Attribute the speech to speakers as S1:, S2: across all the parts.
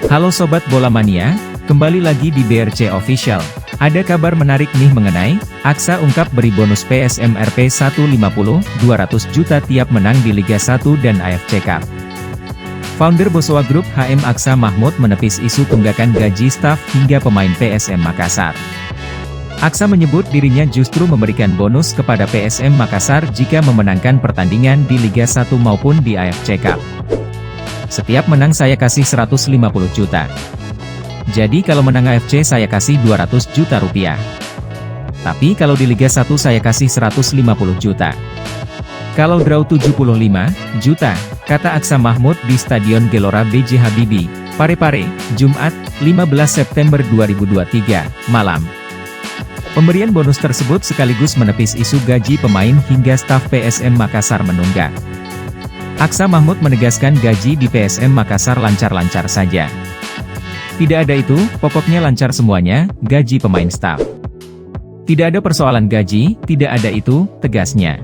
S1: Halo Sobat Bola Mania, kembali lagi di BRC Official. Ada kabar menarik nih mengenai Aksa ungkap beri bonus PSM Rp 150, 200 juta tiap menang di Liga 1 dan AFC Cup. Founder Boswa Group HM Aksa Mahmud menepis isu tunggakan gaji staf hingga pemain PSM Makassar. Aksa menyebut dirinya justru memberikan bonus kepada PSM Makassar jika memenangkan pertandingan di Liga 1 maupun di AFC Cup. Setiap menang saya kasih 150 juta. Jadi kalau menang AFC saya kasih 200 juta rupiah. Tapi kalau di Liga 1 saya kasih 150 juta. Kalau draw 75 juta, kata Aksa Mahmud di Stadion Gelora B.J. Habibie, Parepare, Jumat, 15 September 2023, malam. Pemberian bonus tersebut sekaligus menepis isu gaji pemain hingga staf PSM Makassar menunggak. Aksa Mahmud menegaskan gaji di PSM Makassar lancar-lancar saja. Tidak ada itu, pokoknya lancar semuanya, gaji pemain staf. Tidak ada persoalan gaji, tidak ada itu, tegasnya.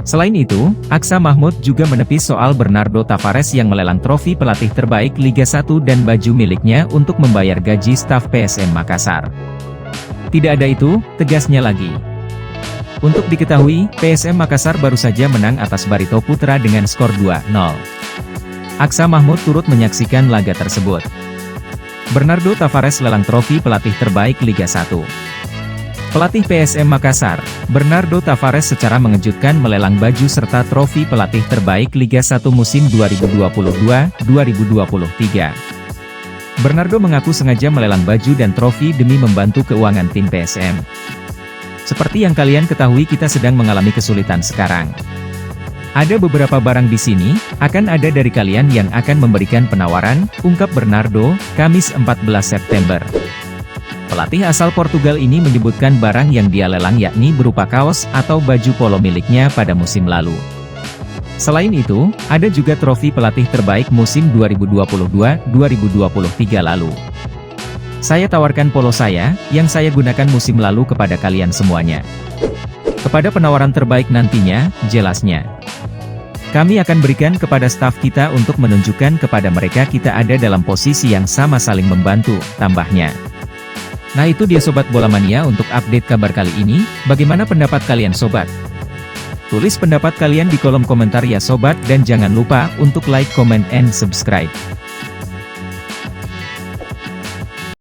S1: Selain itu, Aksa Mahmud juga menepis soal Bernardo Tavares yang melelang trofi pelatih terbaik Liga 1 dan baju miliknya untuk membayar gaji staf PSM Makassar. Tidak ada itu, tegasnya lagi. Untuk diketahui, PSM Makassar baru saja menang atas Barito Putra dengan skor 2-0. Aksa Mahmud turut menyaksikan laga tersebut. Bernardo Tavares lelang trofi pelatih terbaik Liga 1. Pelatih PSM Makassar, Bernardo Tavares secara mengejutkan melelang baju serta trofi pelatih terbaik Liga 1 musim 2022-2023. Bernardo mengaku sengaja melelang baju dan trofi demi membantu keuangan tim PSM. Seperti yang kalian ketahui, kita sedang mengalami kesulitan sekarang. Ada beberapa barang di sini, akan ada dari kalian yang akan memberikan penawaran, ungkap Bernardo, Kamis 14 September. Pelatih asal Portugal ini menyebutkan barang yang dia lelang yakni berupa kaos atau baju polo miliknya pada musim lalu. Selain itu, ada juga trofi pelatih terbaik musim 2022-2023 lalu. Saya tawarkan polo saya, yang saya gunakan musim lalu kepada kalian semuanya. Kepada penawaran terbaik nantinya, jelasnya. Kami akan berikan kepada staf kita untuk menunjukkan kepada mereka kita ada dalam posisi yang sama saling membantu, tambahnya. Nah itu dia Sobat Bola Mania untuk update kabar kali ini, bagaimana pendapat kalian Sobat? Tulis pendapat kalian di kolom komentar ya Sobat dan jangan lupa untuk like, comment, and subscribe.